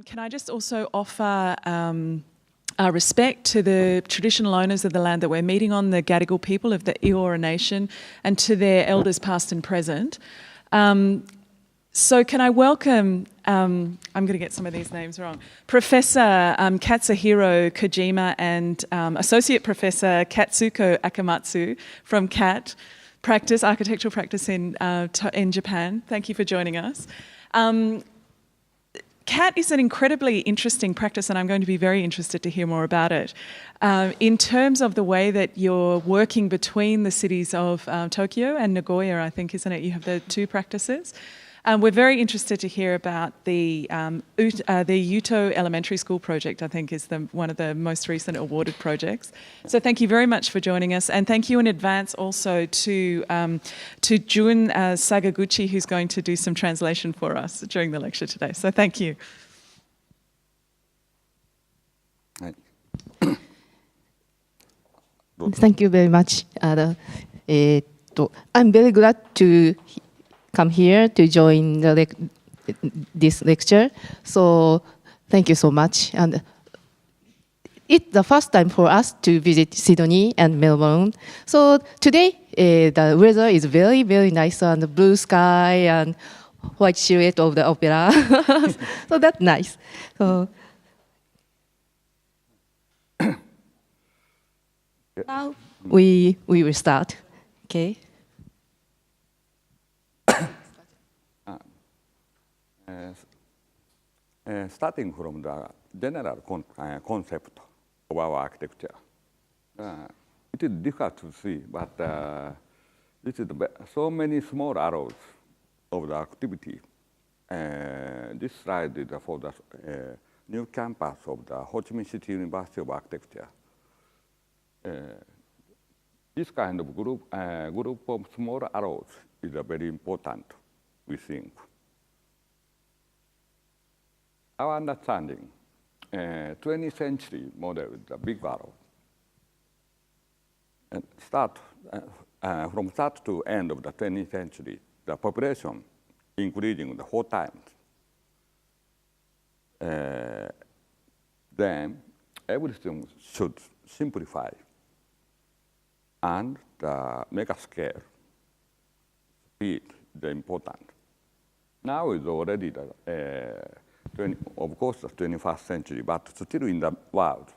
can I just also offer our respect to the traditional owners of the land that we're meeting on, the Gadigal people of the Eora Nation, and to their elders past and present. So can I welcome, I'm going to get some of these names wrong, Professor Katsuhiro Kojima and Associate Professor Katsuko Akamatsu from CAT, architectural practice in Japan. Thank you for joining us. CAT is an incredibly interesting practice, and I'm going to be very interested to hear more about it. In terms of the way that you're working between the cities of Tokyo and Nagoya, I think, isn't it? You have the two practices. We're very interested to hear about the Yuto Elementary School project, I think is one of the most recent awarded projects. So thank you very much for joining us, and thank you in advance also to Jun Sagaguchi, who's going to do some translation for us during the lecture today. So thank you. Thank you very much. I'm very glad to come here to join this lecture. So thank you so much. And it's the first time for us to visit Sydney and Melbourne. So today the weather is very, very nice, and the blue sky and white silhouette of the opera. So that's nice. So now we will start. Okay. Starting from the general concept of our architecture, it is difficult to see, but this is so many small arrows of the activity. This slide is for the new campus of the Ho Chi Minh City University of Architecture. This kind of group of small arrows is very important, we think. Our understanding, 20th century model is the big arrow. And from start to end of the 20th century, the population increasing the 4 times. Then everything should simplify, and the mega scale speed is important. Now is already the of course, the 21st century, but still in the world,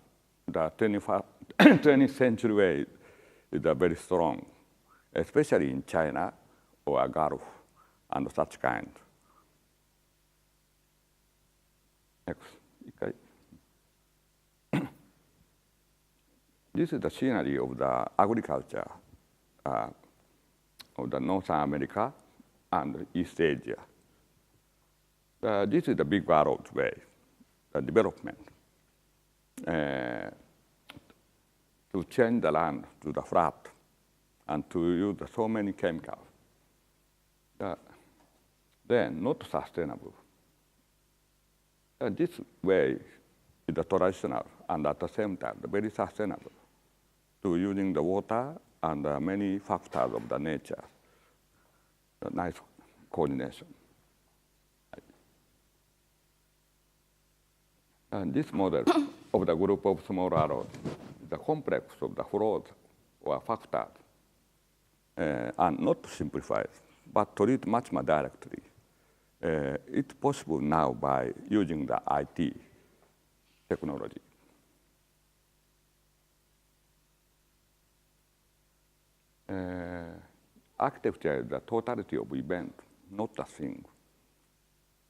the 20th century way is very strong, especially in China or Gulf and such kind. Next. Okay. This is the scenery of the agriculture of the North America and East Asia. This is the big arrow way, the development, to change the land to the flat and to use so many chemicals. Then not sustainable. This way is the traditional and at the same time very sustainable to using the water and many factors of the nature. A nice coordination. And this model of the group of small arrows is the complex of the flows or factors, and not simplified, but treat much more directly. It's possible now by using the IT technology. Architecture is the totality of event, not a thing.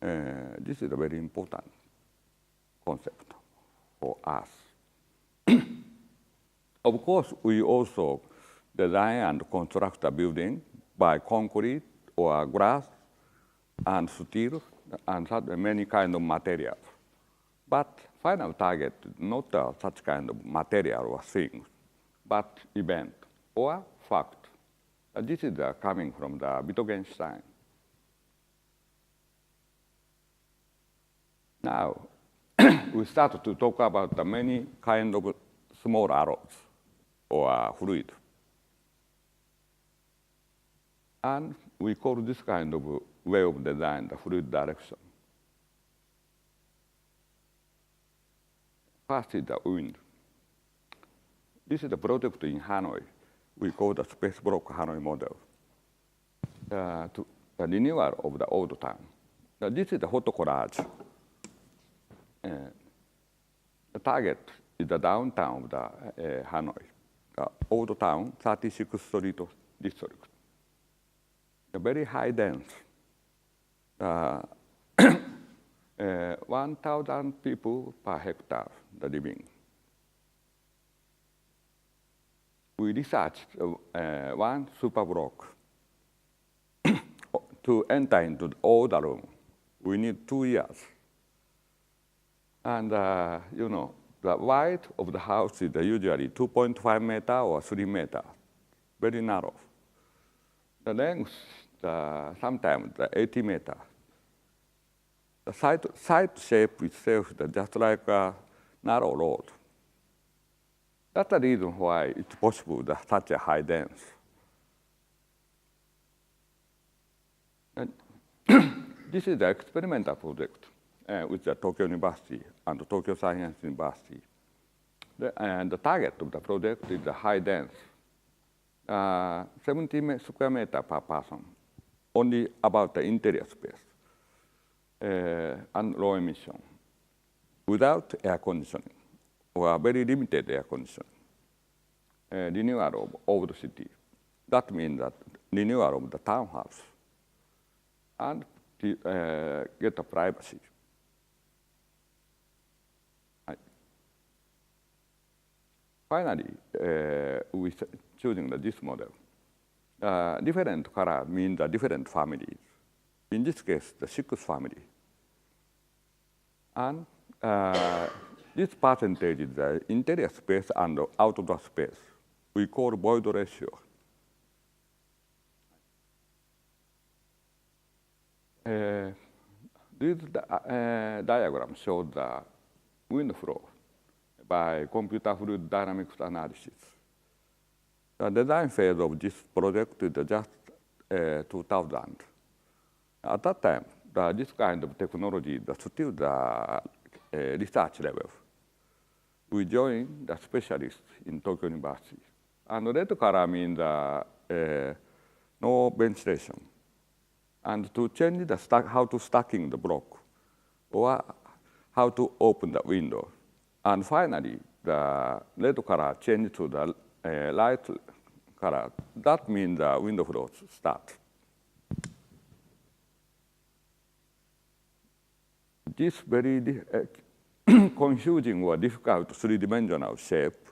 This is a very important concept for us. Of course, we also design and construct a building by concrete or glass and steel and many kinds of materials. But final target is not such kind of material or things, but event or fact. This is coming from the Wittgenstein. Now, we start to talk about the many kind of small arrows or fluid. And we call this kind of way of design the fluid direction. First is the wind. This is the project in Hanoi. We call the Space Block Hanoi model. To the renewal of the old town. This is the photo collage. The target is the downtown of the Hanoi, the old town, 36th Street district. The very high dense. 1,000 people per hectare the living. We researched one super block. To enter into all the room, we need 2 years. And you know, the width of the house is usually 2.5 meters or 3 meters, very narrow. The length, sometimes 80 meters. The side shape itself is just like a narrow road. That's the reason why it's possible that such a high dense. This is the experimental project with the Tokyo University and Tokyo Science University. And the target of the project is the high dense, 70 square meters per person, only about the interior space, and low emission, without air conditioning, or very limited air conditioning. Renewal of old city. That means that renewal of the townhouse. And to get the privacy. Finally, we choosing this model. Different color means the different families. In this case, the 6th family. And this percentage is the interior space and the outdoor space. We call void ratio. This diagram shows the wind flow by computer fluid dynamics analysis. The design phase of this project is just 2000. At that time, this kind of technology is still the research level. We joined the specialists in Tokyo University. And red color means no ventilation. And to change the how to stacking the block, or how to open the window. And finally, the red color changed to the light color. That means the window flow start. This very confusing or difficult three-dimensional shape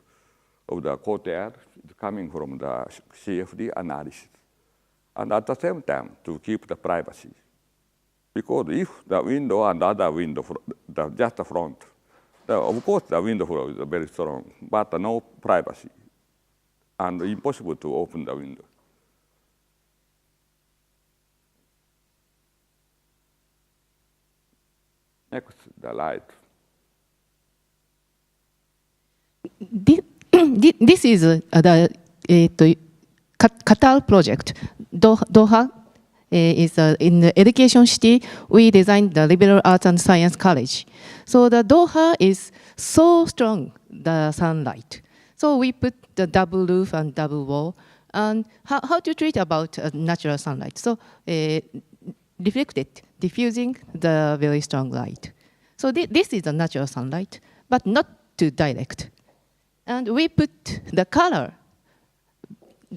of the courtyard is coming from the CFD analysis. And at the same time, to keep the privacy. Because if the window and the other window, just the front, of course the window flow is very strong, but no privacy, and impossible to open the window. Next, the light. This is the Qatar project. Doha is in the education city. We designed the liberal arts and science college. So the Doha is so strong, the sunlight. So we put the double roof and double wall. And how to treat about natural sunlight? So reflected, diffusing the very strong light. So this is the natural sunlight, but not too direct. And we put the color,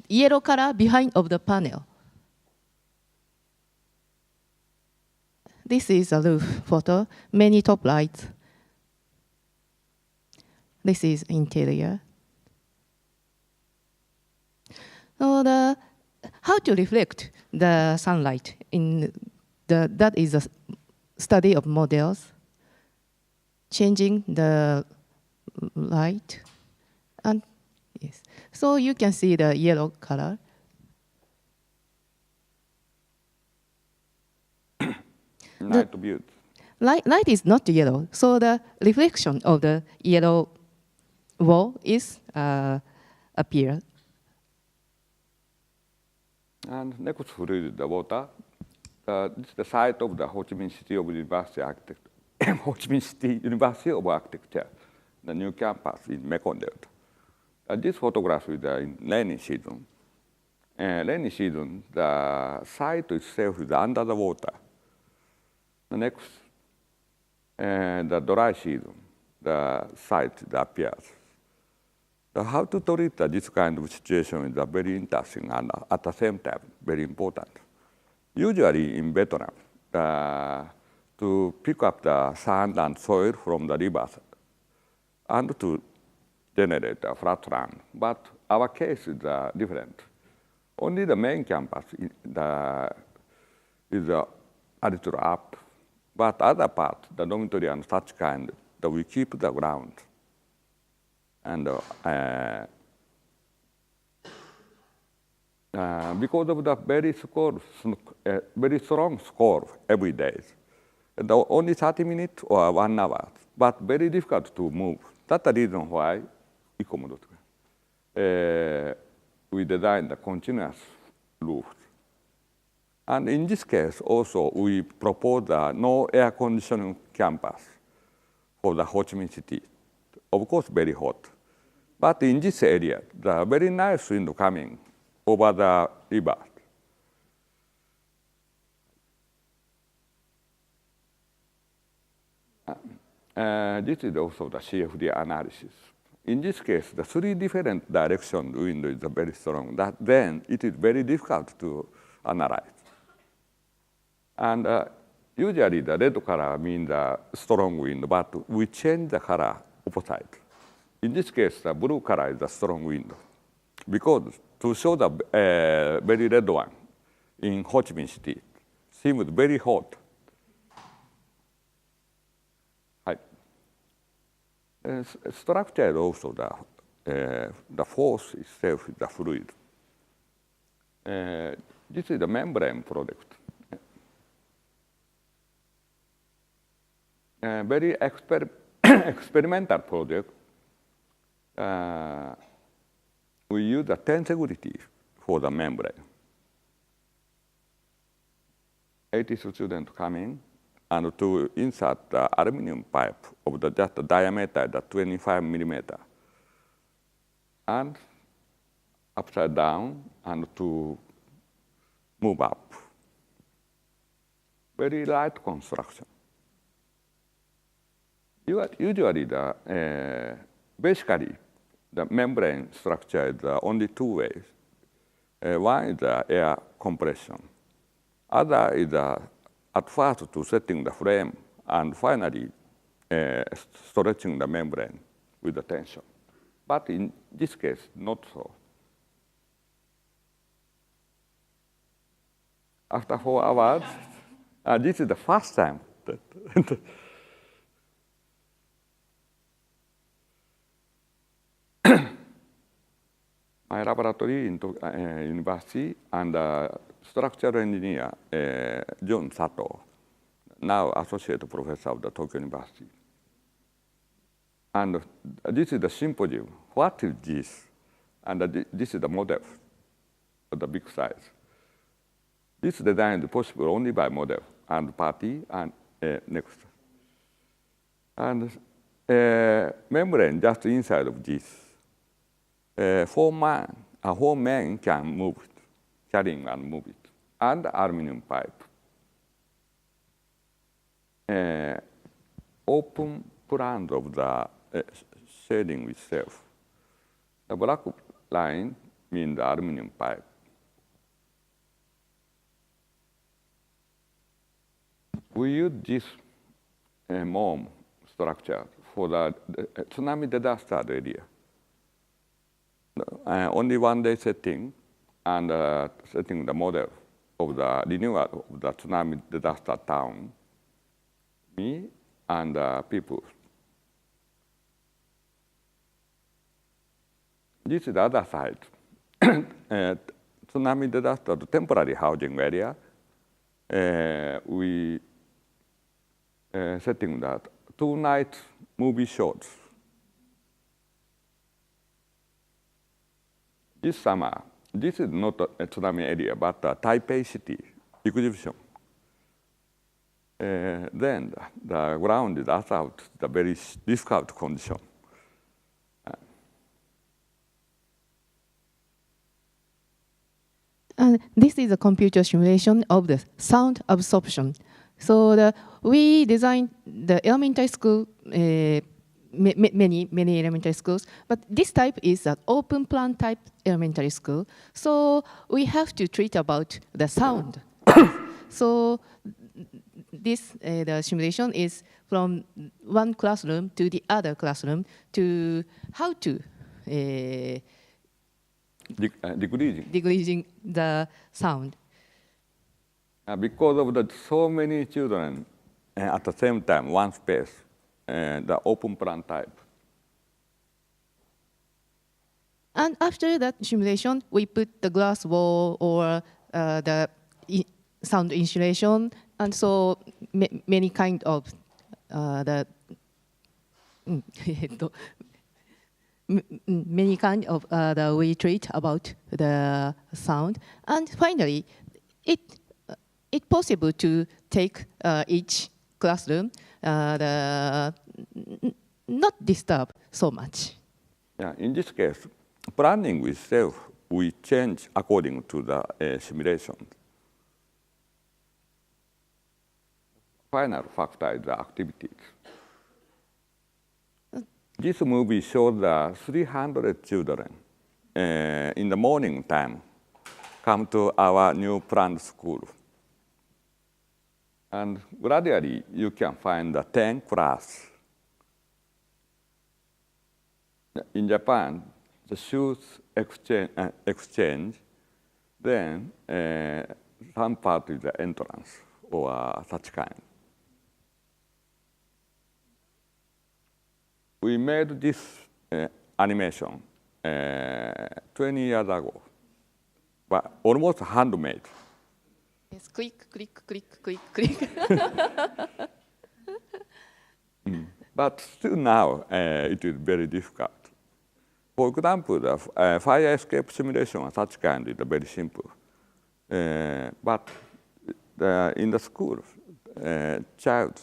yellow color behind of the panel. This is a roof photo, many top lights. This is interior. So how to reflect the sunlight in that is a study of models, changing the light, and yes. So you can see the yellow color. Light view. Light is not yellow, so the reflection of the yellow wall is appear. And next is the water. This is the site of the Ho Chi Minh City of University Architecture. Ho Chi Minh City University of Architecture. the new campus in Mekong Delta. This photograph is in rainy season. Rainy season, the site itself is under the water. The next, the dry season, the site appears. How to treat this kind of situation is very interesting and at the same time very important. Usually in Vietnam, to pick up the sand and soil from the rivers and to generate a flat land. But our case is different. Only the main campus is a little up, but other part, the dormitory and such kind, that we keep the ground. And because of the very strong score every day, only 30 minutes or 1 hour, but very difficult to move. That's the reason why we designed the continuous roof. And in this case, also, we propose a no air conditioning campus for the Ho Chi Minh City. Of course, very hot. But in this area, the very nice wind coming over the river. This is also the CFD analysis. In this case, the 3 different direction wind is very strong. Then it is very difficult to analyze. And usually the red color means the strong wind, but we change the color opposite. In this case, the blue color is the strong wind. Because to show the very red one in Ho Chi Minh City seems very hot. Structure also the force itself is the fluid. This is the membrane product. Very experimental project. We use the tensegrity for the membrane. 80 students come in and to insert the aluminum pipe of the just diameter, the 25 millimeter, and upside down and to move up. Very light construction. Usually, basically, the membrane structure is only 2 ways. One is the air compression. Other is at first to setting the frame and finally stretching the membrane with the tension. But in this case, not so. After 4 hours, this is the first time that my laboratory in university and structural engineer John Sato, now associate professor of the Tokyo University. And this is the symposium. What is this? And this is the model of the big size. This design is possible only by model and party and next. And membrane just inside of this. 4 men, a whole man can move it, carrying and move it, and aluminum pipe. Open plan of the shading itself. The black line means the aluminum pipe. We use this MOM structure for the tsunami disaster area. Only 1 day setting and setting the model of the renewal of the tsunami disaster town. Me and people. This is the other side. Tsunami disaster, the temporary housing area. We setting that 2-night movie shots. This summer, this is not a tsunami area, but a Taipei city exhibition. Then the ground is out, the very difficult condition. And this is a computer simulation of the sound absorption. So we designed the elementary school, many elementary schools, but this type is an open plan type elementary school. So we have to treat about the sound. So this the simulation is from one classroom to the other classroom to how to decreasing the sound. Because of the so many children at the same time, one space, the open plan type. And after that simulation, we put the glass wall or the sound insulation, and so many kind of many kind of the we treat about the sound, and finally, it's possible to take each classroom not disturb so much. Yeah, in this case, planning itself we change according to the simulation. Final factor is the activities. This movie shows the 300 children in the morning time come to our new planned school. And gradually, you can find the 10 class. In Japan, the shoes exchange, then some part is the entrance or such kind. We made this animation 20 years ago, but almost handmade. Yes, click, click, click, click, click. But still now, it is very difficult. For example, the fire escape simulation of such kind is very simple. But in the school, child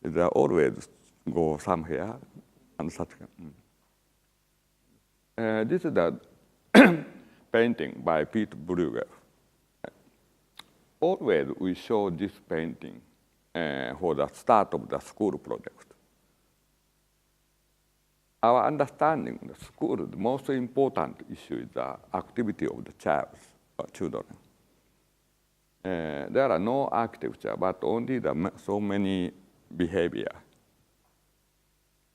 they always go somewhere and such kind. This is the painting by Pete Brugger. Always we show this painting for the start of the school project. Our understanding of the school, the most important issue is the activity of the children. There are no architecture, but only so many behavior.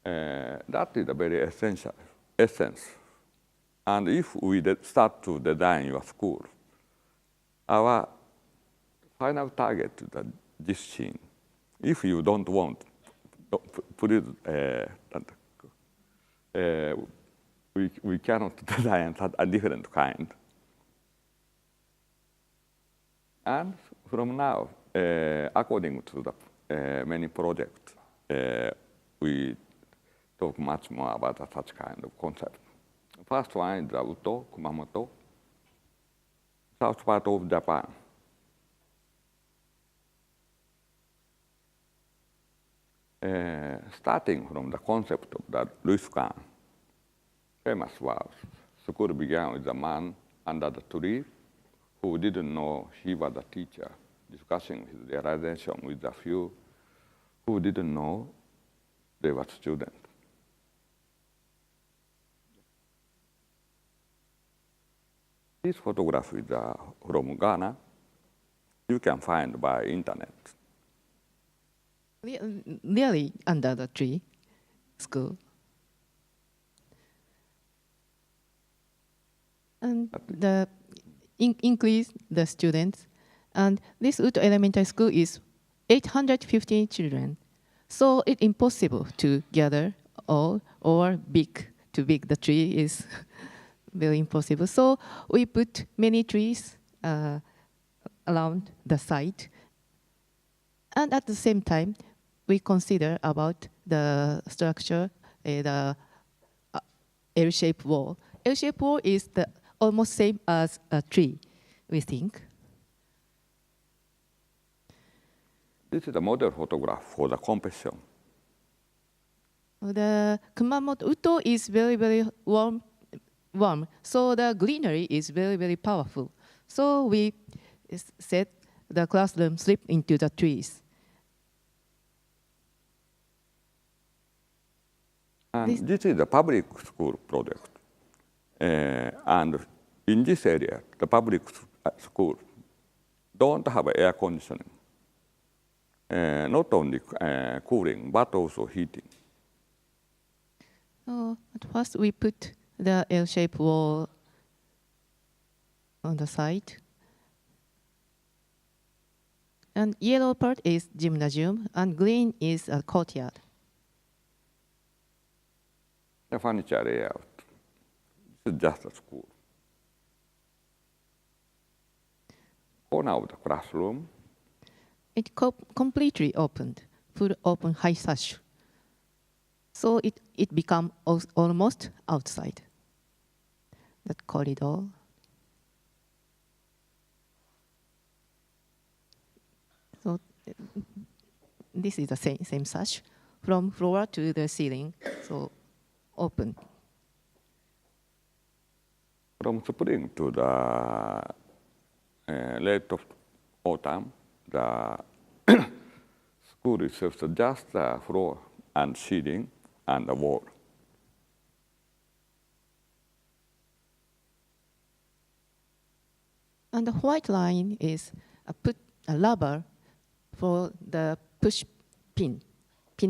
That is a very essential essence. And if we start to design your school, our final target is this scene. If you don't want to put it, we cannot design a different kind. And from now, according to the many projects, we talk much more about such kind of concept. First one is the Uto, Kumamoto, south part of Japan. Starting from the concept of the Louis Kahn, famous words, school began with a man under the tree who didn't know he was a teacher, discussing his realization with a few who didn't know they were students. This photograph is from Ghana. You can find by internet. Really under the tree school. And increase the students. And this Uto Elementary School is 850 children. So it's impossible to gather all or too big the tree is very impossible. So we put many trees around the site. And at the same time, we consider about the structure, the L-shaped wall. L-shaped wall is almost same as a tree, we think. This is a model photograph for the composition. The Kumamoto Uto is very, very warm. So the greenery is very, very powerful. So we set the classroom slip into the trees. And this is a public school project. And in this area, the public school don't have air conditioning. Not only cooling, but also heating. So at first we put the L-shaped wall on the side. And yellow part is gymnasium, and green is a courtyard. The furniture layout. This is just a school. Corner of the classroom. It completely opened, full open high sash. So it became almost outside that corridor. So this is the same sash from floor to the ceiling, so open. From spring to the late of autumn, the school itself is just the floor and ceiling and the wall. And the white line is a rubber for the push pin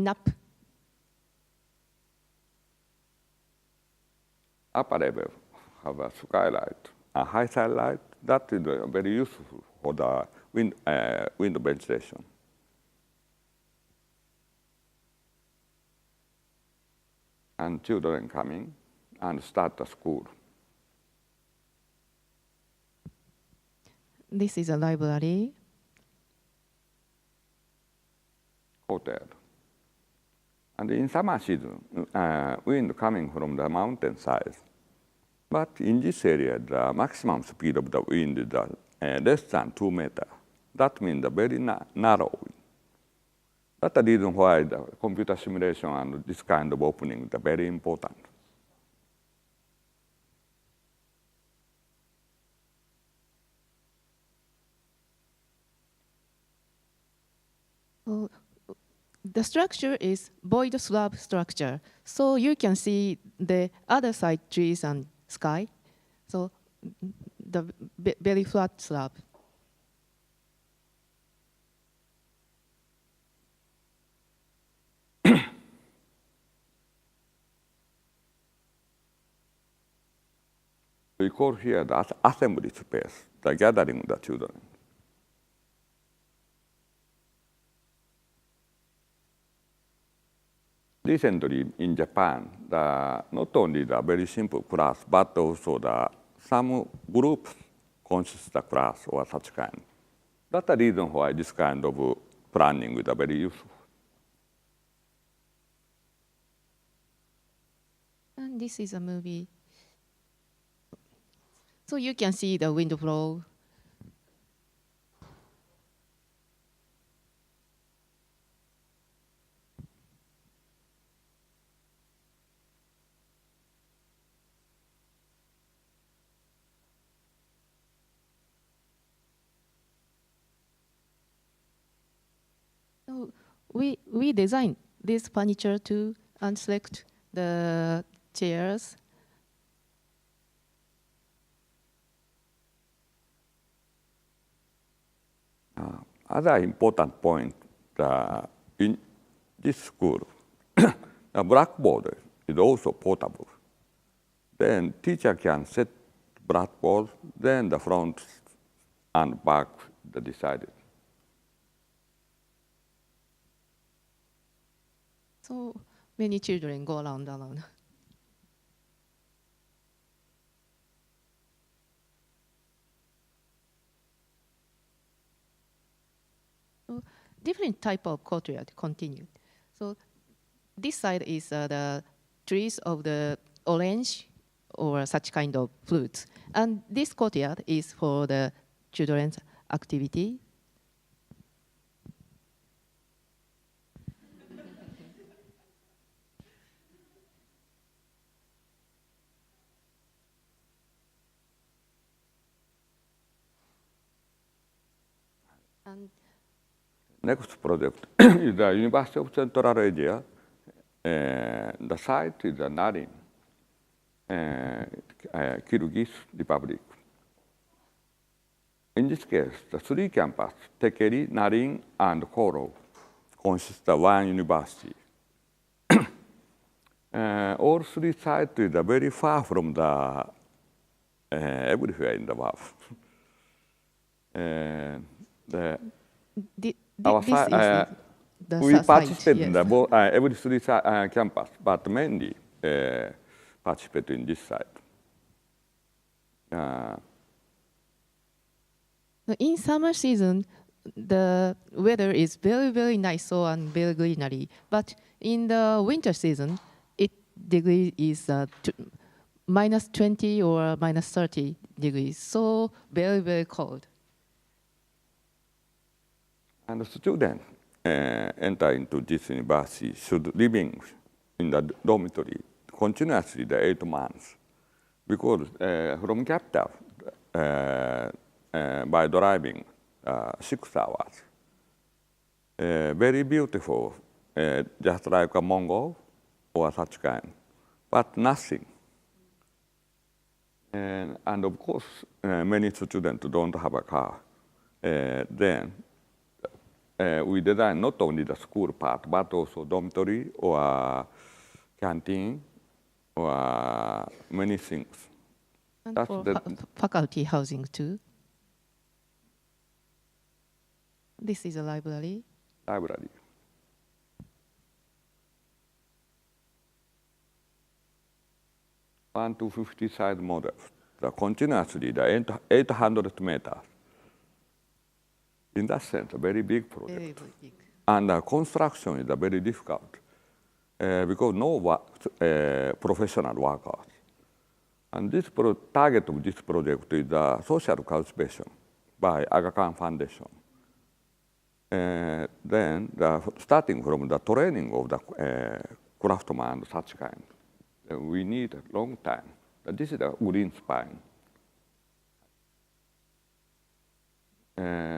up. Upper level have a skylight, a high skylight. That is very useful for the window ventilation. And children coming and start the school. This is a library. Hotel. And in summer season, wind coming from the mountain side. But in this area, the maximum speed of the wind is less than 2 meters. That means the very narrow wind. That's the reason why the computer simulation and this kind of opening is very important. So the structure is void slab structure. So you can see the other side trees and sky. So the very flat slab. We call here the assembly space, the gathering of the children. Recently in Japan, not only the very simple class, but also some groups consist the class or such kind. That's the reason why this kind of planning is very useful. And this is a movie. So you can see the wind flow. So we design this furniture too and select the chairs. Other important point in this school, the blackboard is also portable. Then teacher can set blackboard, then the front and back decided. So many children go around. So different type of courtyard continued. So this side is the trees of the orange or such kind of fruits. And this courtyard is for the children's activity. Next project is the University of Central Asia. The site is the Narin, Kyrgyz Republic. In this case, the three campuses, Tekeri, Narin, and Koro, consist of one university. All three sites are very far from the everywhere in the world. We participate in the every three campus, but mainly participate in this site. In summer season, the weather is very, very nice and very greenery. But in the winter season, degree is minus 20 or minus 30 degrees. So very, very cold. And the students enter into this university should living in the dormitory continuously the 8 months, because from capital by driving 6 hours, very beautiful, just like a Mongol or such kind, but nothing. And of course, many students don't have a car. Then we design not only the school part, but also dormitory or canteen or many things. And that's for faculty housing too. This is a library. Library. One to 50 size models. Continuously, the 800 meters. In that sense, a very big project. Very big. And the construction is very difficult because no professional workers. And this target of this project is the social cultivation by Aga Khan Foundation. Then, starting from the training of the craftsman and such kind, we need a long time. This is the green spine.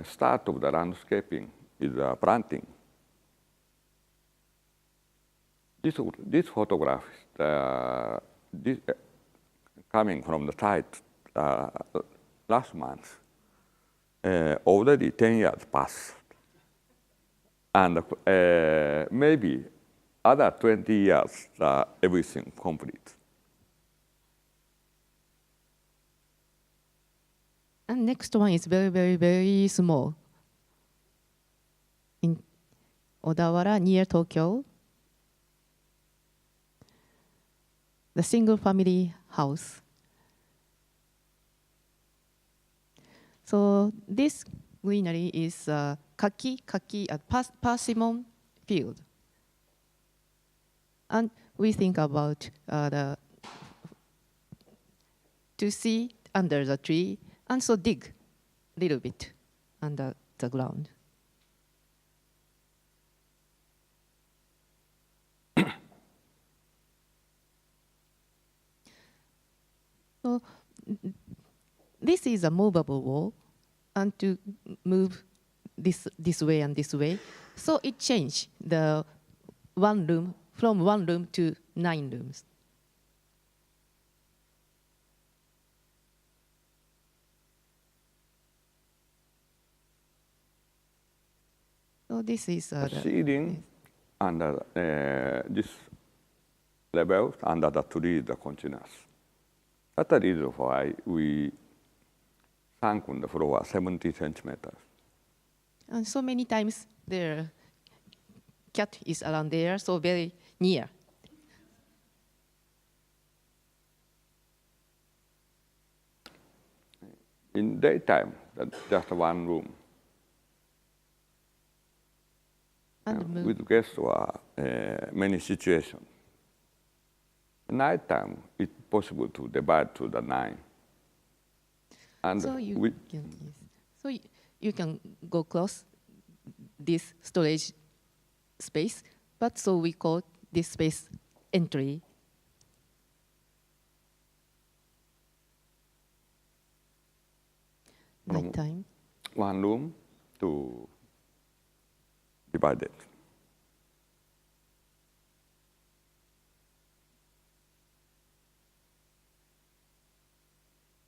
Start of the landscaping is planting. This photograph is coming from the site last month. Already 10 years passed. And maybe other 20 years, everything complete. And next one is very, very, very small. In Odawara, near Tokyo, the single family house. So this greenery is persimmon field. And we think about to see under the tree, and so dig a little bit under the ground. So this is a movable wall, and to move this way and this way, so it changed the one room from 1 room to 9 rooms. So this is the ceiling under this level under the tree is continuous. That's the reason why we sunk on the floor 70 centimeters. And so many times the cat is around there, so very near. In daytime, that's just 1 room. And with guests or many situations. Nighttime, it's possible to divide to the 9. And so you can go close this storage space, but so we call this space entry. Nighttime. 1 room, to divide it.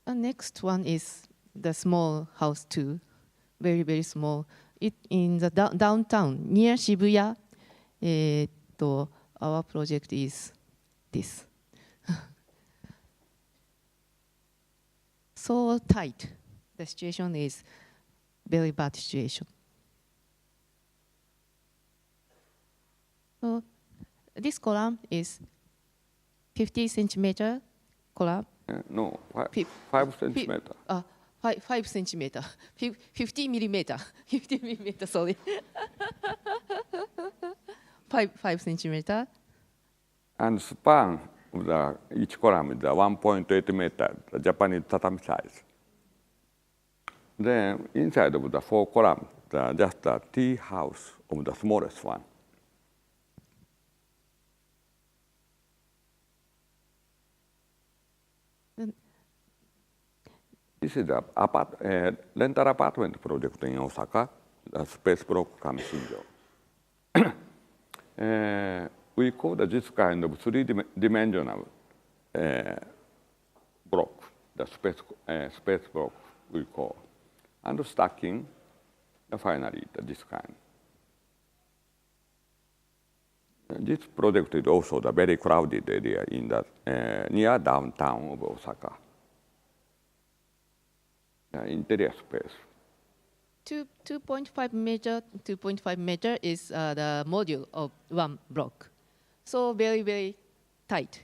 The next one is the small house too, very, very small. It in the downtown near Shibuya. Our project is this. So tight. The situation is very bad situation. So this column is 50 centimeter column. No, 5 centimeter. 5 centimeter, 50 millimeter, 50 millimeter, sorry. 5 centimeter. And span of each column is 1.8 meter, the Japanese tatami size. Then inside of the 4 columns, just the tea house of the smallest one. This is the rental apartment project in Osaka, the space block Kamishinjo. We call this kind of three-dimensional block, the space block we call, and stacking, finally, this kind. This project is also the very crowded area in the near downtown of Osaka. Interior space. 2.5 meter is the module of one block. So very, very tight.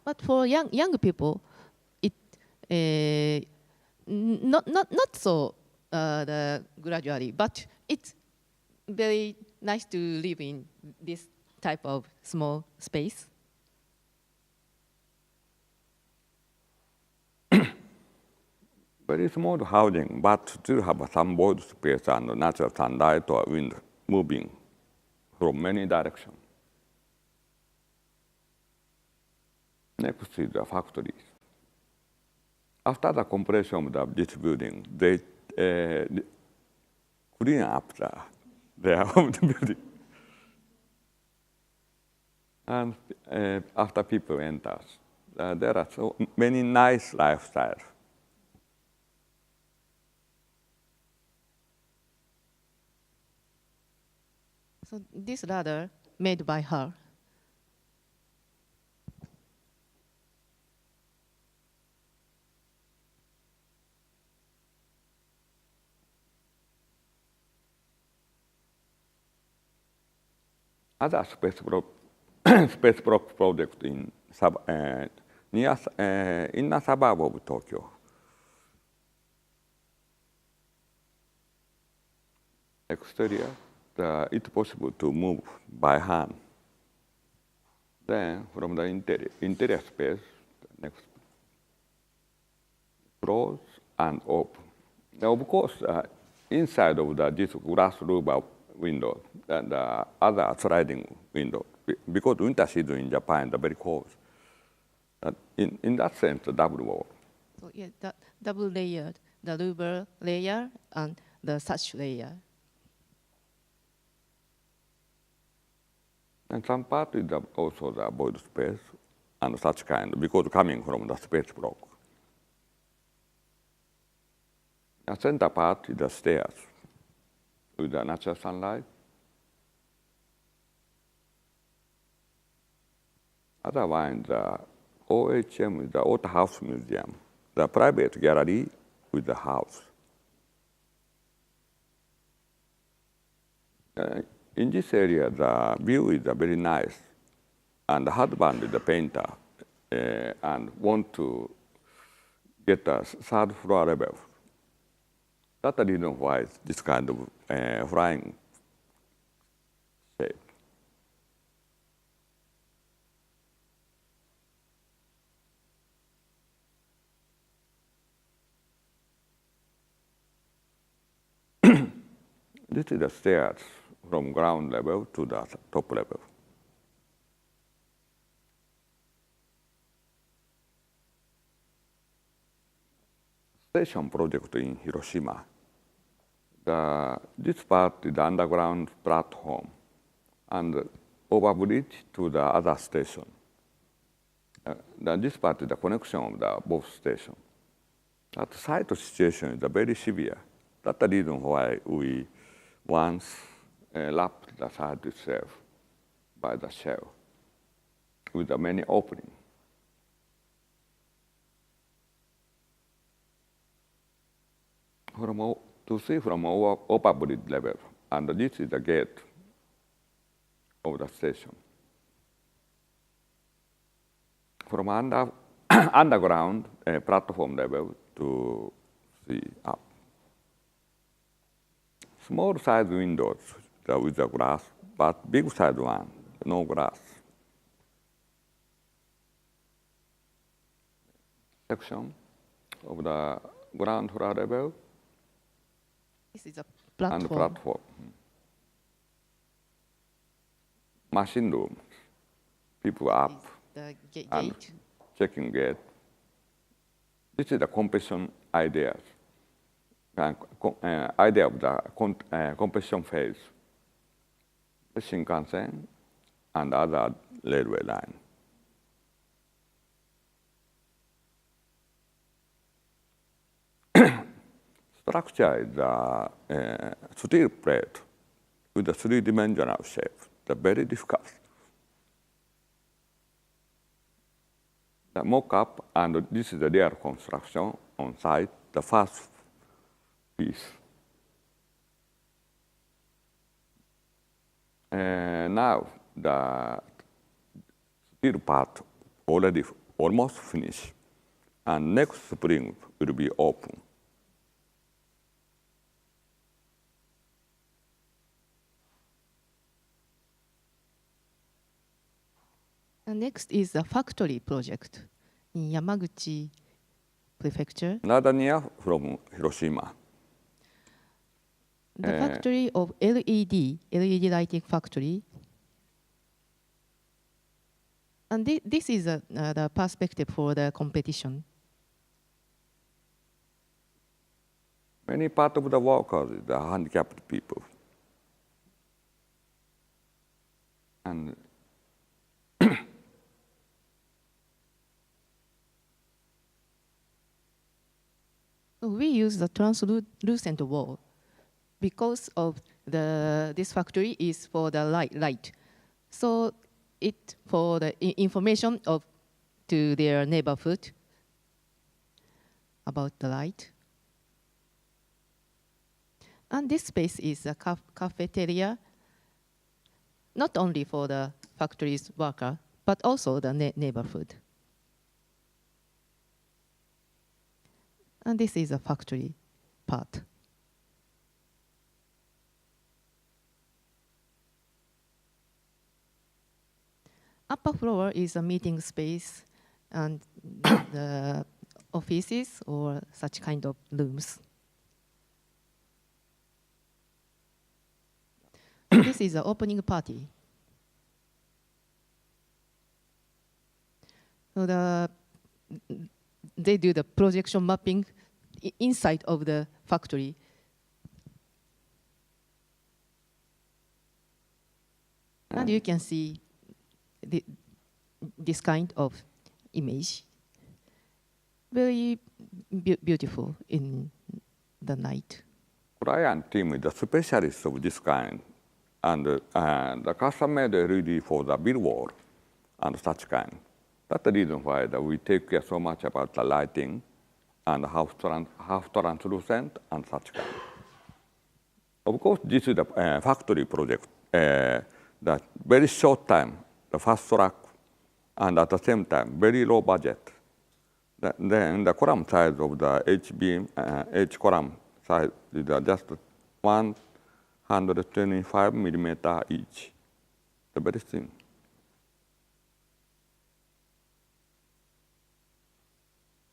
But for young people, it not so gradually, but it's very nice to live in this type of small space. Very small housing, but still have some void space and natural sunlight or wind moving from many directions. Next is the factories. After the completion of this building, they clean up their home building. And after people enter, there are so many nice lifestyles. So this ladder made by her. Other space block project in near inner suburb of Tokyo. Exterior, it's possible to move by hand. Then from the interior space, next close and open. Now, of course, inside of this glass roof window, and the other sliding window, because winter season in Japan is very cold. In that sense, the double wall. So yeah, double layered, the louver layer and the sash layer. And some part is also the void space and such kind, because coming from the space block. The center part is the stairs with the natural sunlight. Other one, the OHM is the Old House Museum, the private gallery with the house. In this area, the view is very nice, and the husband is the painter and want to get a third floor level. That's the reason why it's this kind of flying shape. This is the stairs from ground level to the top level. station project in Hiroshima. This part is the underground platform and overbridge to the other station. This part is the connection of the both stations. That site situation is very severe. That's the reason why we once wrapped the site itself by the shell with the many openings. To see from overbridge level, and this is the gate of the station. From underground platform level to see up. Small size windows with the glass, but big size one, no glass. Section of the ground floor level. This is a platform. And platform. Machine rooms. People up the and gate. checking gate. This is the compression ideas. Idea of the compression phase. The Shinkansen and other railway line. Structure is a steel plate with a three-dimensional shape. They're very difficult. The mock-up, and this is the real construction on site, the first piece. Now, the steel part already almost finished, and next spring will be open. And next is the factory project in Yamaguchi Prefecture. Another near from Hiroshima. The factory of LED lighting factory. And this is the perspective for the competition. Many part of the workers are handicapped people. And we use the translucent wall because of this factory is for the light. So it for the information to their neighborhood about the light. And this space is a cafeteria, not only for the factory's worker, but also the neighborhood. And this is a factory part. Upper floor is a meeting space and the offices or such kind of rooms. This is the opening party. So they do the projection mapping inside of the factory. And you can see this kind of image. Very beautiful in the night. Client team is a specialist of this kind, and the custom made LED for the billboard and such kind. That's the reason why we take care so much about the lighting and half translucent and such kind. Of course, this is the factory project. That very short time, the fast track, and at the same time, very low budget. Then the column size of the H column size is just 125 millimeter each. The very thin.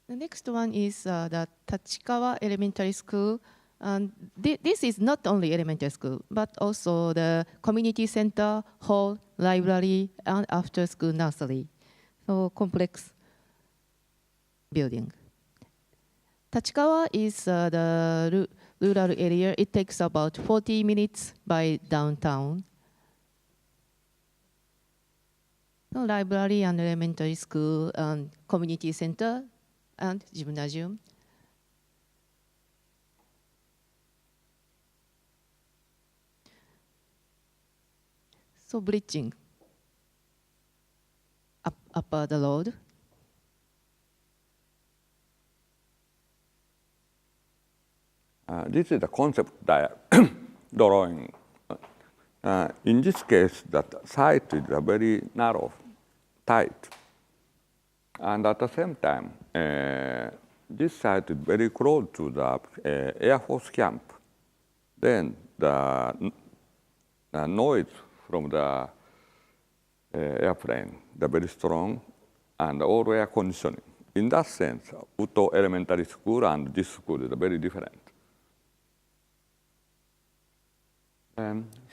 The next one is the Tachikawa Elementary School. And this is not only elementary school, but also the community center, hall, library, and after-school nursery. So complex building. Tachikawa is the rural area. It takes about 40 minutes by downtown. No library and elementary school and community center and gymnasium. So bridging up the road. This is the concept drawing. In this case, the site is very narrow, tight. And at the same time, this site is very close to the Air Force camp. Then the noise from the airplane, the very strong, and all air conditioning. In that sense, Uto Elementary School and this school is very different.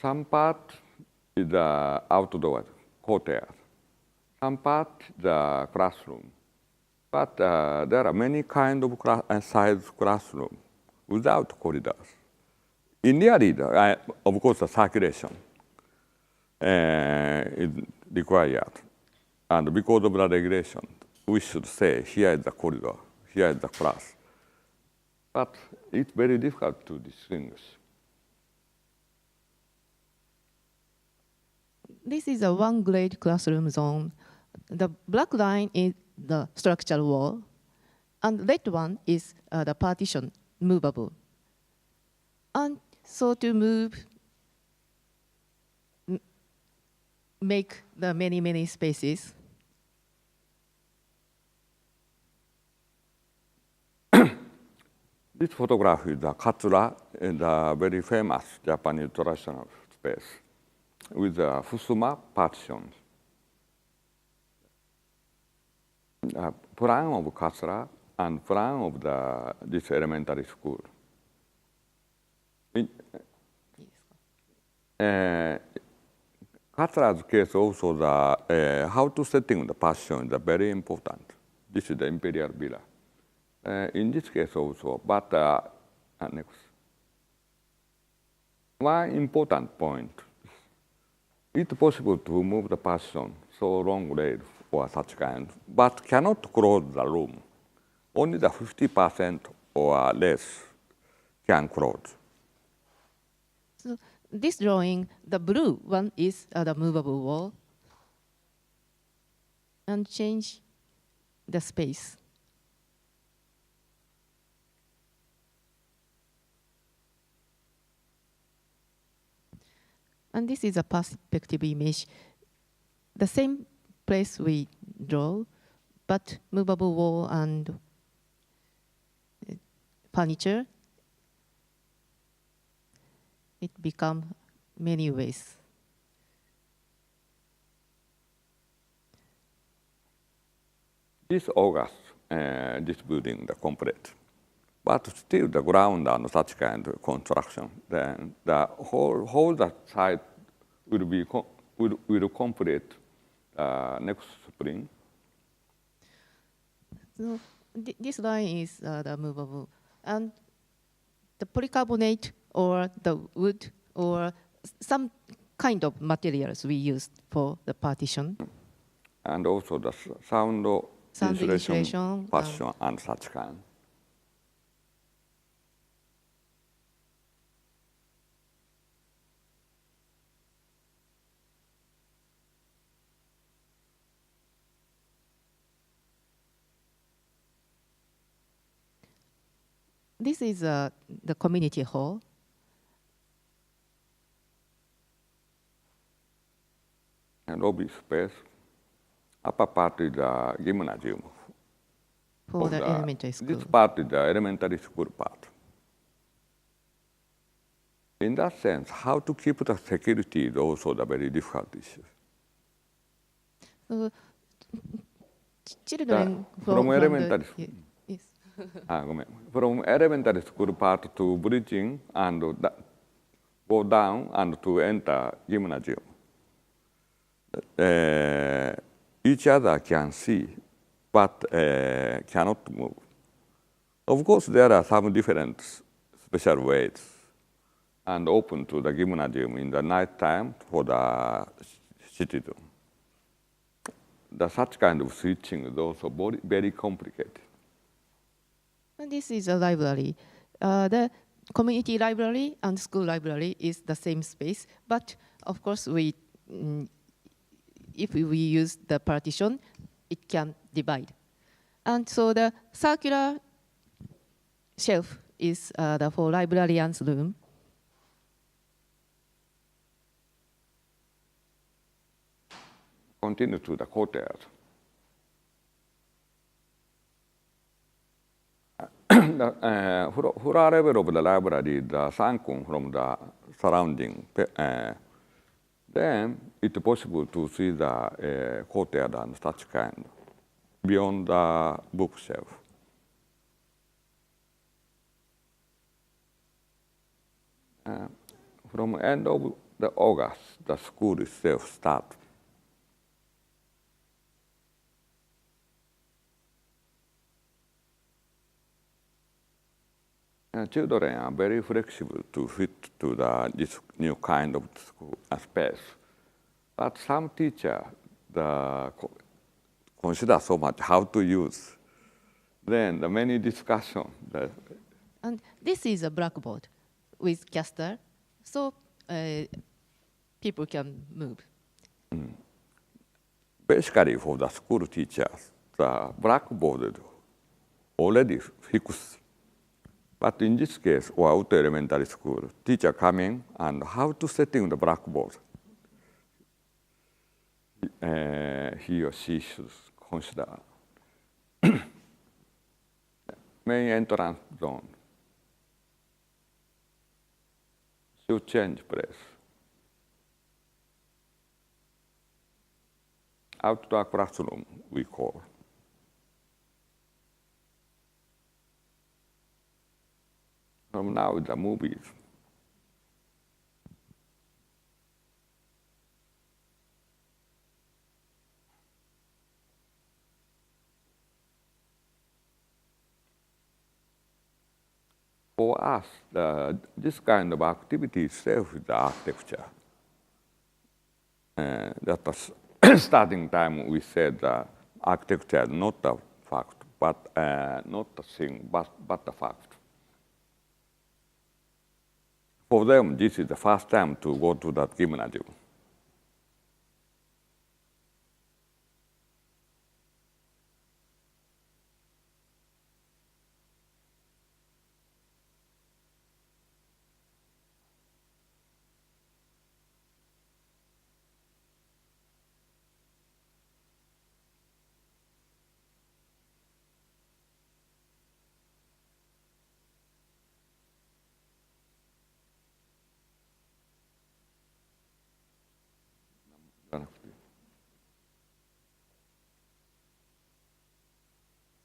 Some part is the outdoor courtyard, some part the classroom. But there are many kind of size classroom without corridors. In reality, of course, the circulation is required. And because of the regulation, we should say, here is the corridor, here is the class. But it's very difficult to distinguish. This is a one-grade classroom zone. The black line is the structural wall, and red one is the partition, movable. And so to make the many spaces. This photograph is the Katsura, the very famous Japanese traditional space with the Fusuma partitions. Plan of Katsura and plan of this elementary school. Katsura's case also the how to setting the partition is very important. This is the imperial villa. In this case also, but next. One important point. It's possible to move the partition so long rail or such kind, but cannot close the room. Only the 50% or less can close. So this drawing, the blue one is the movable wall. And change the space. And this is a perspective image. The same place we draw, but movable wall and furniture, it become many ways. This August, this building, the complete. But still the ground and such kind of construction, then the whole that site will complete next spring. So this line is the movable, and the polycarbonate or the wood or some kind of materials we used for the partition. And also the sound insulation, partition, and such kind. This is the community hall. And lobby space. Upper part is the gymnasium. For the elementary school. This part is the elementary school part. In that sense, how to keep the security is also the very difficult issue. So, children from elementary school. Yes. From elementary school part to bridging and go down and to enter gymnasium. Each other can see, but cannot move. Of course, there are some different special ways and open to the gymnasium in the night time for the citizen. Such kind of switching is also very complicated. And this is a library. The community library and school library is the same space, but of course, if we use the partition, it can divide. And so the circular shelf is for librarian's room. Continue to the courtyard. The floor level of the library is sunken from the surrounding. Then it's possible to see the courtyard and such kind beyond the bookshelf. From end of the August, the school itself starts. Children are very flexible to fit to this new kind of school space. But some teachers consider so much how to use. Then the many discussions. And this is a blackboard with caster, so people can move. Basically, for the school teachers, the blackboard is already fixed. But in this case, or out elementary school, teacher coming and how to setting the blackboard. He or she should consider main entrance zone. Should change place. Outdoor classroom, we call. From now, the movies. For us, this kind of activity itself is the architecture. That was starting time we said architecture is not a fact, but not a thing, but a fact. For them, this is the first time to go to that gymnasium.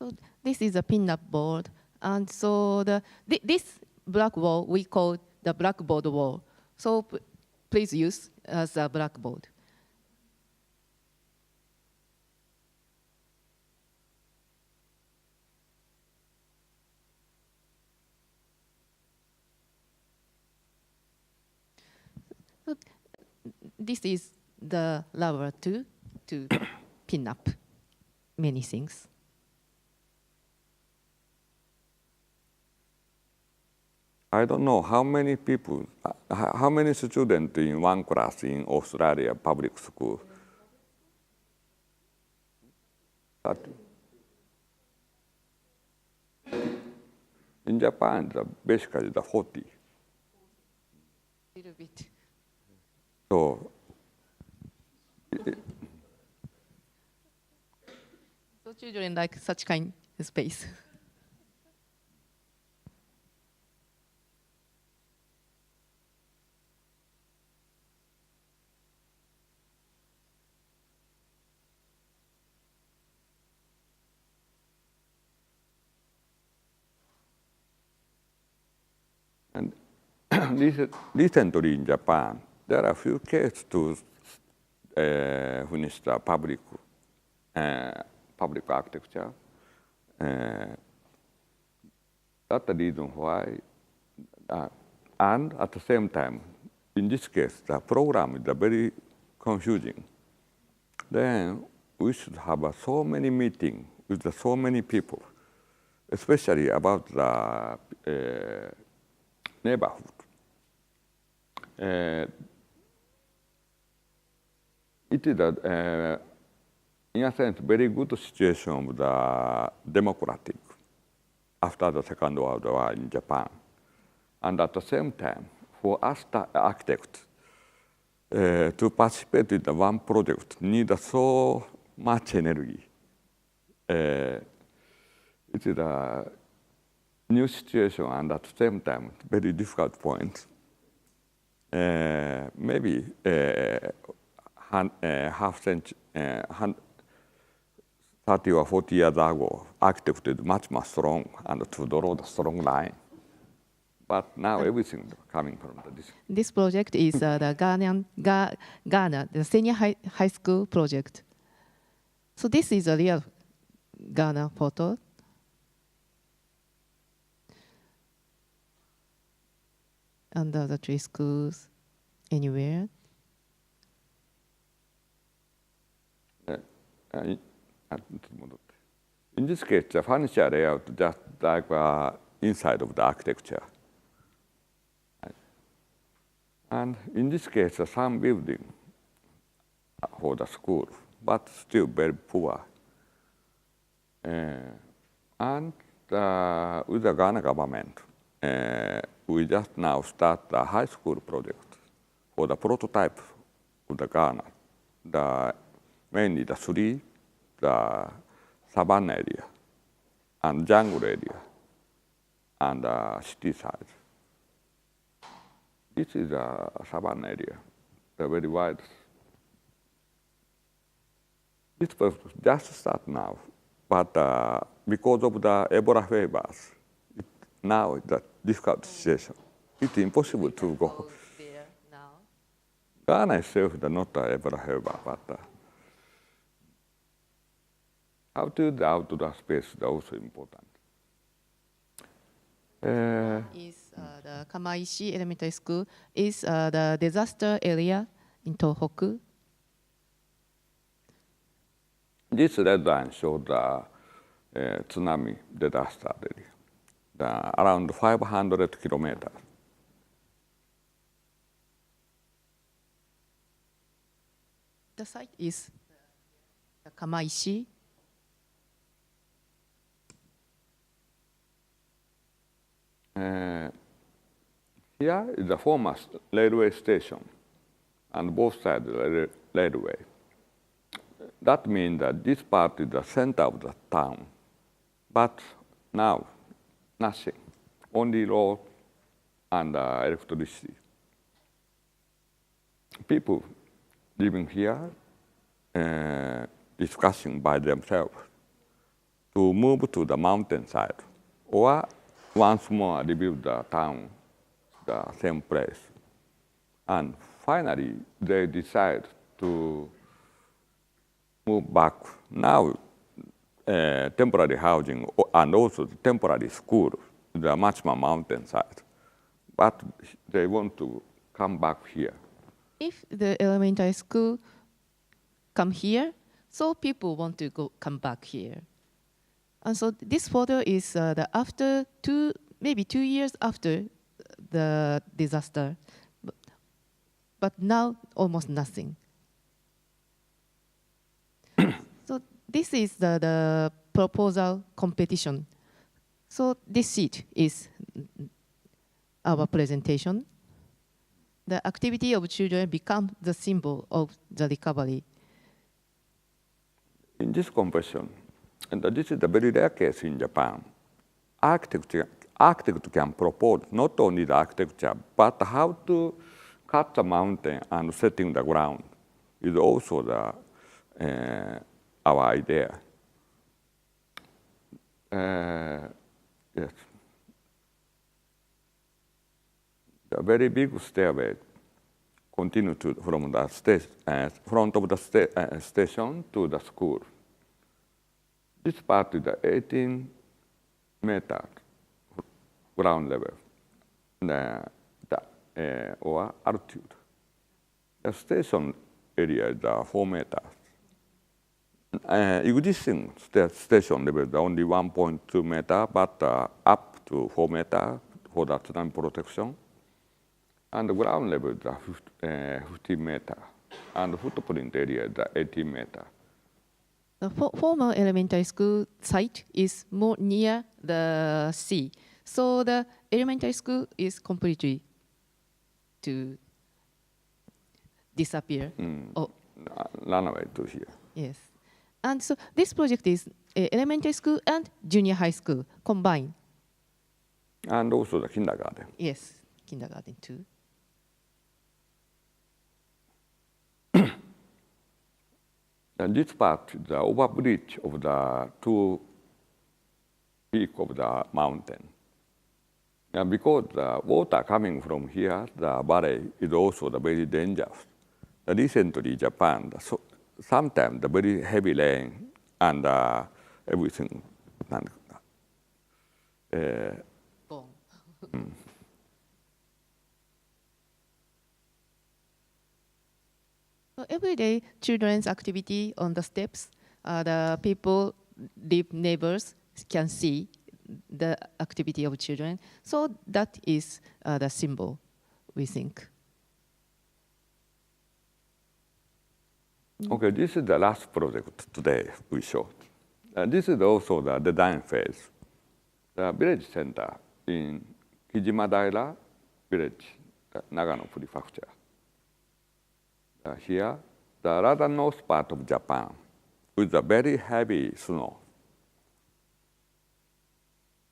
So this is a pin-up board, and so this black wall we call the blackboard wall. So please use as a blackboard. This is the lever to pin up many things. I don't know how many people, how many students in one class in Australia public school. 30. In Japan, basically the 40. Little bit. So, so children like such kind of space. and recently in Japan, there are a few cases to finish the public architecture. That's the reason why. And at the same time, in this case, the program is very confusing. Then we should have so many meetings with so many people, especially about the neighborhood. It is, in a sense, very good situation of the democratic after the Second World War in Japan. And at the same time, for us architects, to participate in the one project needs so much energy. It is a new situation and at the same time, very difficult point. Maybe half century, 30 or 40 years ago, architect is much more strong and to draw the strong line. But now everything coming from this. This project is the Ghana, the senior high school project. So this is a real Ghana photo. Under the tree schools, anywhere. In this case, the furniture layout just like inside of the architecture. And in this case, some building for the school, but still very poor. And with the Ghana government, we just now start the high school project for the prototype of the Ghana, mainly the three, the savannah area, and jungle area, and the city side. This is a savannah area, the very wide. This was just start now, but because of the Ebola fevers, now it's a difficult situation. It's impossible to go. There now. Ghana itself is not Ebola fever, but how to the outdoor space is also important. Is the Kamaishi Elementary School is the disaster area in Tohoku. This red line shows the tsunami disaster area, around 500 kilometers. The site is the Kamaishi. Here is the former railway station, and both sides railway. That means that this part is the center of the town, but now nothing, only road and electricity. People living here discussing by themselves to move to the mountainside or once more rebuild the town, the same place. And finally, they decide to move back. Now, temporary housing and also the temporary school, the much more mountainside. But they want to come back here. If the elementary school come here, so people want to come back here. And so this photo is after maybe 2 years after the disaster, but now almost nothing. So this is the proposal competition. So this sheet is our presentation. The activity of children becomes the symbol of the recovery. In this competition, and this is a very rare case in Japan, architect can propose not only the architecture, but how to cut the mountain and setting the ground is also our idea. Yes. The very big stairway continue from the front of the station to the school. This part is the 18 meters ground level or altitude. The station area is 4 meters. Existing station level is only 1.2 meter, but up to 4 meter for the tsunami protection. And the ground level is 15 meter, and the footprint area is 18 meter. The former elementary school site is more near the sea, so the elementary school is completely to disappear. Run away to here. Yes. And so this project is elementary school and junior high school combined. And also the kindergarten. Yes, kindergarten too. And this part is the overbridge of the two peaks of the mountain. And because the water coming from here, the valley is also very dangerous. Recently, Japan, sometimes the very heavy rain and everything. So every day, children's activity on the steps, the people, neighbors can see the activity of children. So that is the symbol, we think. Okay, this is the last project today we showed. This is also the design phase. The village center in Kijimadaira village, Nagano Prefecture. Here, the rather north part of Japan, with a very heavy snow.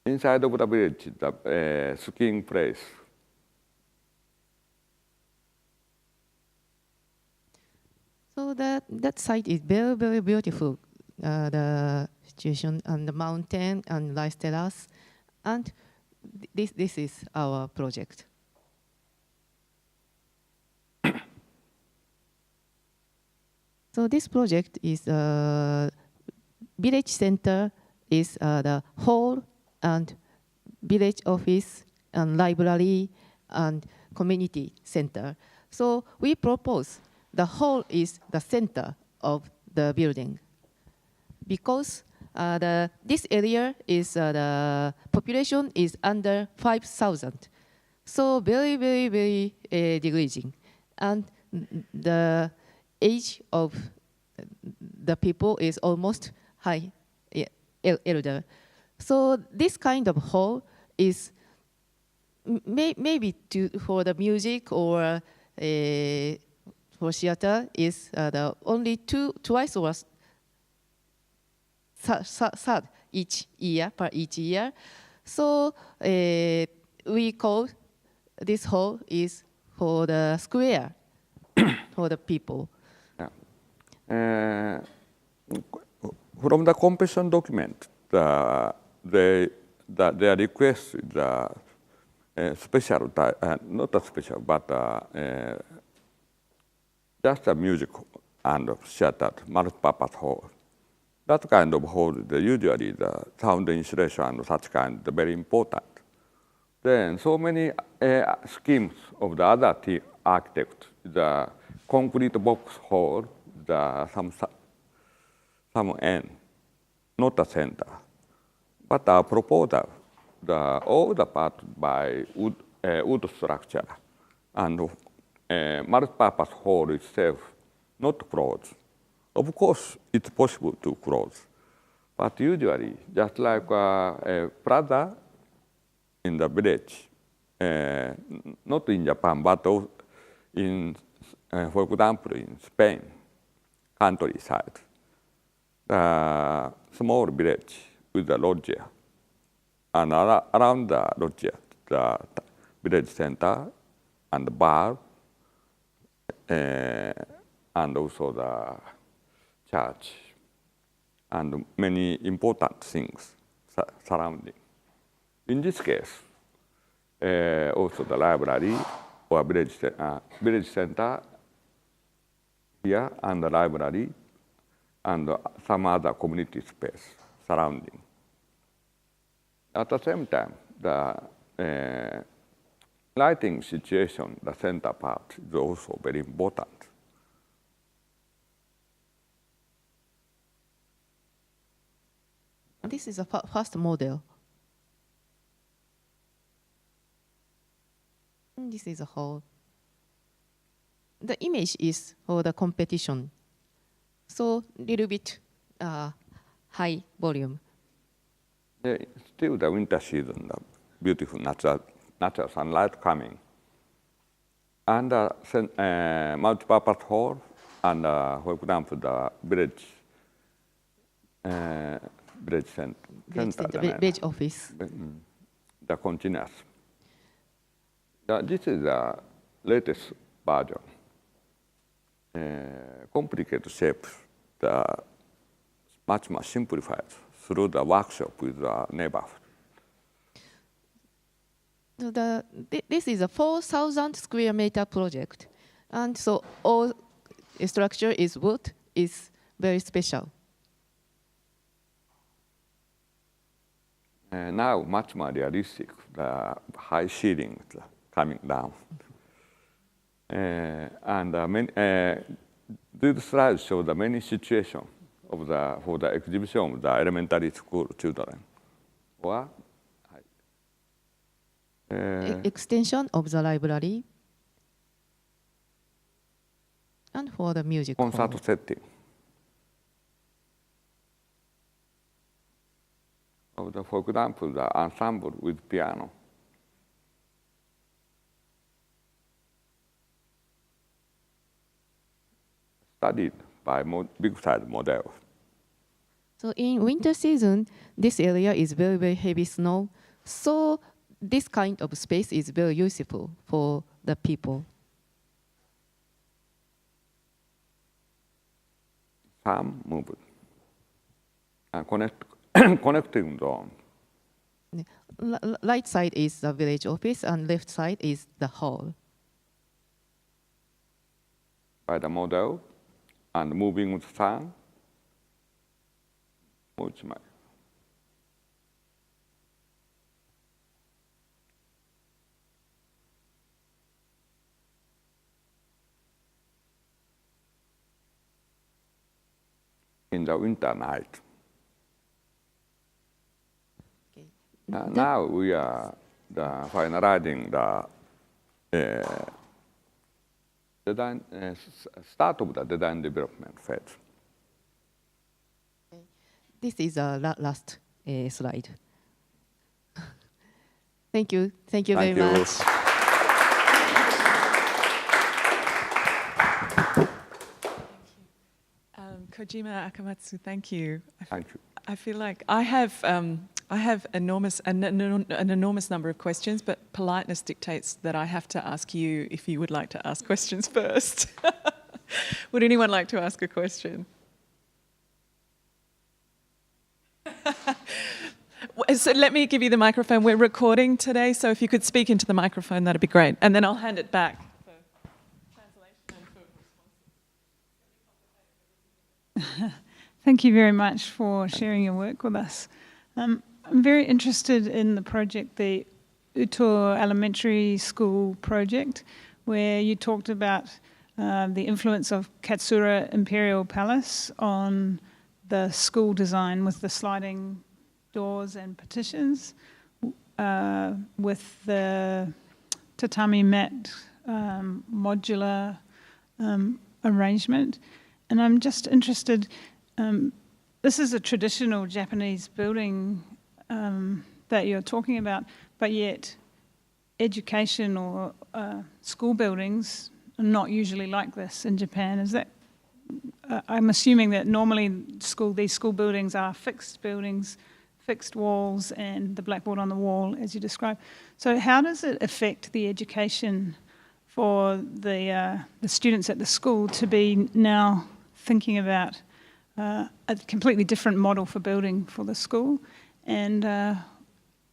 Inside of the village, the skiing place. So that site is very, very beautiful. The situation on the mountain and rice terrace, and this is our project. So this project is village center is the hall and village office and library and community center. So we propose the hall is the center of the building because this area is the population is under 5,000. So very, very, very degrading. And the age of the people is almost high, elder. So this kind of hall is maybe for the music or for theater is the only twice or third each year, per each year. So we call this hall is for the square for the people. From the competition document, their request is special, not a special, but just a music and theater, multi-purpose hall. That kind of hall, usually the sound insulation and such kind is very important. Then so many schemes of the other architects, the concrete box hall, some end, not the center. But our proposal, all the part by wood structure and multi-purpose hall itself, not closed. Of course, it's possible to close, but usually, just like a plaza in the village, not in Japan, but in, for example, in Spain, countryside, small village with a loggia, and around the loggia, the village center and the bar, and also the church, and many important things surrounding. In this case, also the library or village center here, and the library, and some other community space surrounding. At the same time, the lighting situation, the center part, is also very important. This is a first model. This is a whole. The image is for the competition. So little bit high volume. Yeah, still the winter season, the beautiful natural sunlight coming. And the multi-purpose hall, and for example, the village center, village office. The continuous. This is the latest version. Complicated shapes, much more simplified through the workshop with the neighborhood. This is a 4,000 square meter project, and so all structure is wood, is very special. Now much more realistic, the high ceiling coming down. These slides show the many situations for the exhibition of the elementary school children. Or, extension of the library, and for the music concert hall. setting. For example, the ensemble with piano. Studied by big size models. So in winter season, this area is very, very heavy snow. So this kind of space is very useful for the people. Some moved. And connecting zone. Right side is the village office, and left side is the hall. By the model, and moving with sun. In the winter night. Okay. Now we are finalizing the design, start of the design development phase. Okay. This is the last slide. Thank you. Thank you very much. Kojima Akamatsu, thank you. Thank you. I feel like I have an enormous number of questions, but politeness dictates that I have to ask you if you would like to ask questions first. Would anyone like to ask a question? So let me give you the microphone. We're recording today, so if you could speak into the microphone, that'd be great. And then I'll hand it back for translation and for responses. Thank you very much for sharing your work with us. I'm very interested in the project, the Uto Elementary School project, where you talked about the influence of Katsura Imperial Palace on the school design with the sliding doors and partitions, with the tatami mat modular arrangement. And I'm just interested, this is a traditional Japanese building that you're talking about, but yet education or school buildings are not usually like this in Japan. Is that? I'm assuming that normally these school buildings are fixed buildings, fixed walls, and the blackboard on the wall, as you described. So how does it affect the education for the students at the school to be now thinking about a completely different model for building for the school? And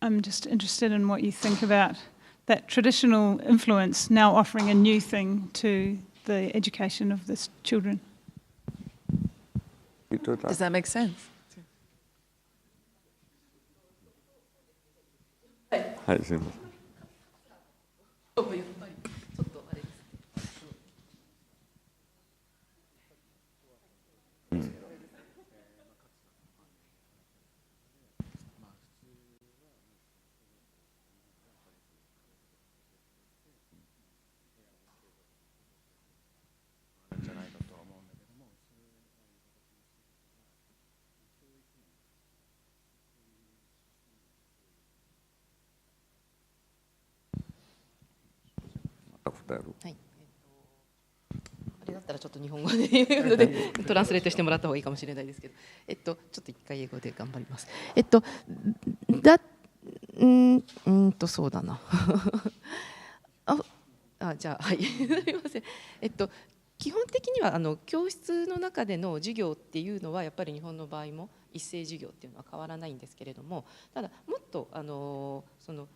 I'm just interested in what you think about that traditional influence now offering a new thing to the education of the children. Does that make sense? 伝える。はい。あれだったらちょっと日本語で言うのでトランスレートしてもらった方がいいかもしれないですけど、ちょっと一回英語で頑張ります。そうだな。じゃあはいすみません。基本的には教室の中での授業っていうのはやっぱり日本の場合も一斉授業っていうのは変わらないんですけれども、ただもっとその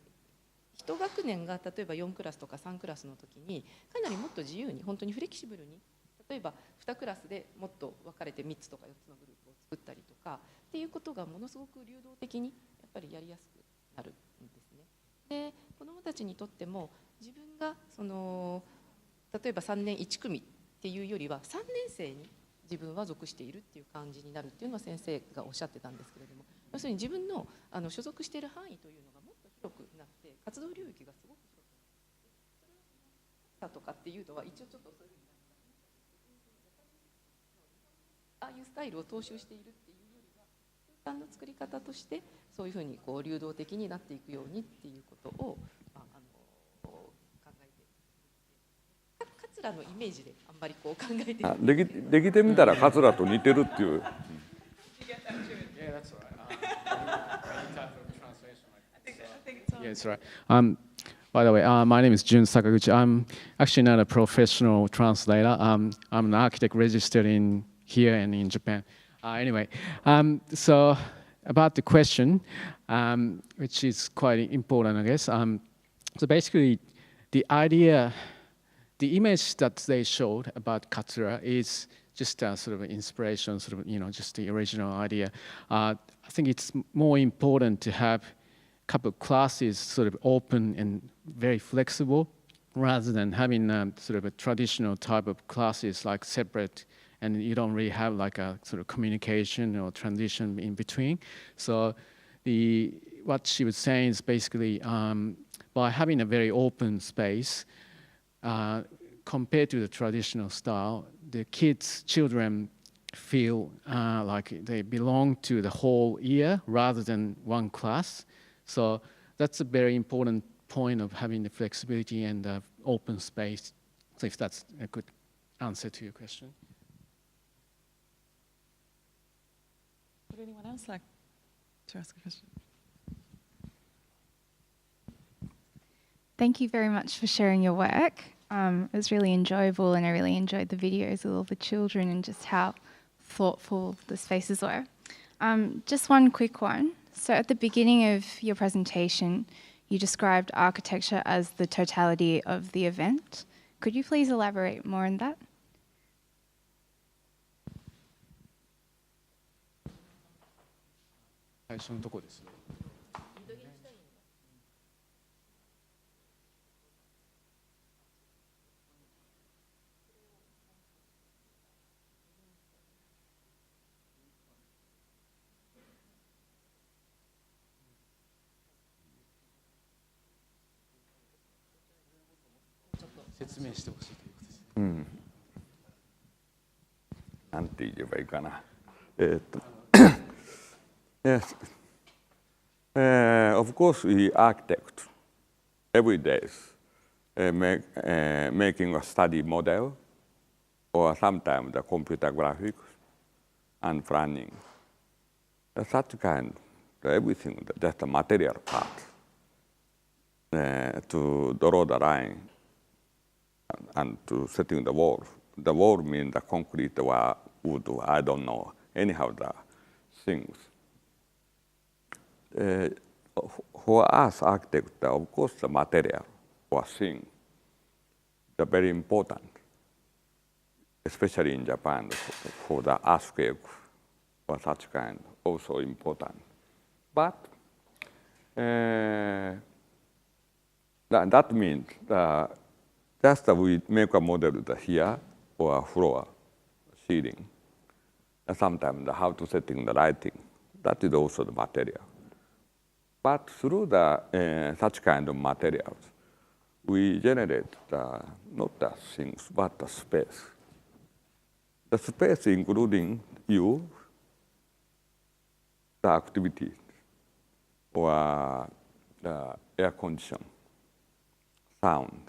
1学年が例えば4クラスとか3クラスの時にかなりもっと自由に本当にフレキシブルに、例えば2クラスでもっと分かれて3つとか4つのグループを作ったりとかっていうことがものすごく流動的にやっぱりやりやすくなるんですね。で子どもたちにとっても自分が例えば3年1組っていうよりは3年生に自分は属しているっていう感じになるっていうのは先生がおっしゃってたんですけれども、要するに自分の所属している範囲というのがもっと広くなって活動領域がすごく広くなって、それはとかっていうのは一応ちょっとそういうふうにああいうスタイルを踏襲しているっていうよりは空間の作り方としてそういうふうにこう流動的になっていくようにっていうことを、考えて桂のイメージであんまりこう考えてできてみたら桂と似てるっていう。Yes, right. By the way, my name is Jun Sakaguchi. I'm actually not a professional translator. I'm an architect registered in here and in Japan. Anyway, so about the question, which is quite important, I guess. So basically, the idea, the image that they showed about Katsura is just a sort of inspiration, sort of, just the original idea. I think it's more important to have couple of classes sort of open and very flexible rather than having sort of a traditional type of classes like separate and you don't really have like a sort of communication or transition in between. So what she was saying is basically by having a very open space compared to the traditional style, the children feel like they belong to the whole year rather than one class. So that's a very important point of having the flexibility and the open space. So if that's a good answer to your question. Would anyone else like to ask a question? Thank you very much for sharing your work. It was really enjoyable and I really enjoyed the videos with all the children and just how thoughtful the spaces were. Just one quick one. So at the beginning of your presentation, you described architecture as the totality of the event. Could you please elaborate more on that?なんて言えばいいかな。Yes. Of course, we architect every day making a study model or sometimes the computer graphics and planning. Such kind, everything, just the material part to draw the line and to setting the wall. The wall means the concrete or wood, I don't know. Anyhow, the things. For us architects, of course, the material or thing, they're very important, especially in Japan for the earthquake or such kind, also important. But that means just we make a model here or a floor, ceiling. Sometimes how to setting the lighting, that is also the material. But through the such kind of materials, we generate not the things, but the space. The space including you, the activities, or the air condition, sound,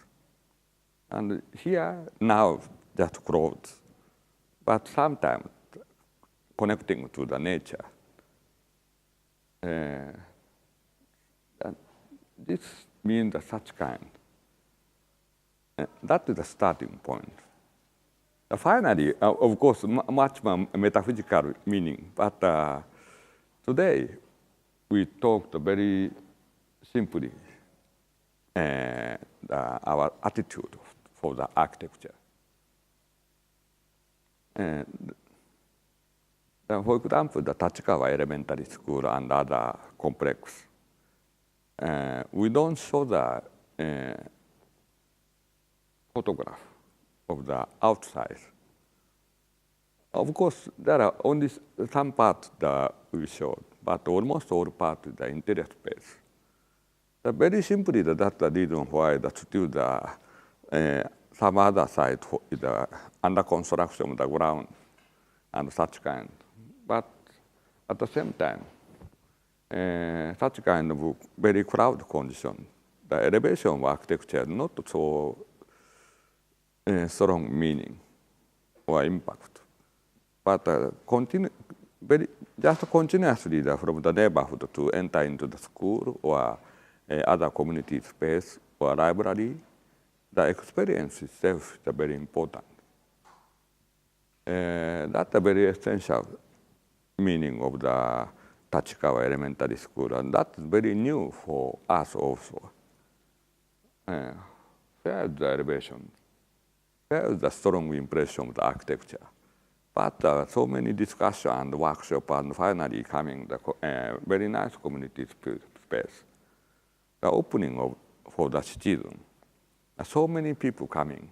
And here, now, just clothes. But sometimes connecting to the nature. And this means such kind. That is the starting point. Finally, of course, much more metaphysical meaning. But today, we talked very simply our attitude for the architecture. And for example, the Tachikawa Elementary School and other complex, we don't show the photograph of the outside. Of course, there are only some parts that we showed, but almost all parts is the interior space. Very simply, that's the reason why still some other side is under construction of the ground and such kind. But at the same time, such kind of very crowd condition, the elevation of architecture not so strong meaning or impact, but just continuously from the neighborhood to enter into the school or other community space or library, the experience itself is very important. That's a very essential meaning of the Tachikawa Elementary School, and that's very new for us also. There is the elevation. There is the strong impression of the architecture. But so many discussion and workshop and finally coming the very nice community space. The opening for the citizen. So many people coming.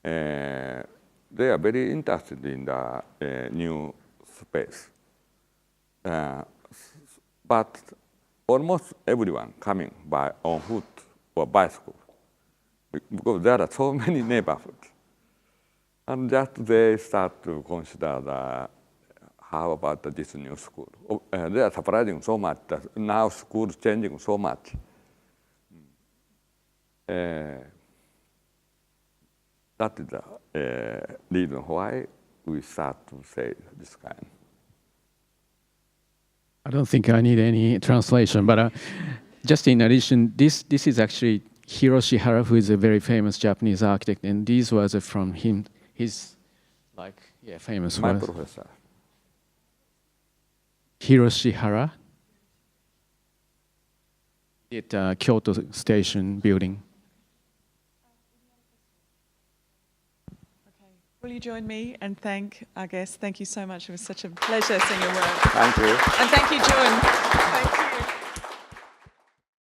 They are very interested in the new space. But almost everyone coming on foot or bicycle, because there are so many neighborhoods. And just they start to consider how about this new school. They are surprising so much that now school is changing so much. That is the reason why we start to say this kind. I don't think I need any translation, but just in addition, this is actually Hiroshi Hara, who is a very famous Japanese architect, and these words are from him. His famous My words. professor. Hiroshi Hara at Kyoto Station building. Will you join me and thank our guests? Thank you so much. It was such a pleasure seeing your work. Thank you. And thank you, Jun.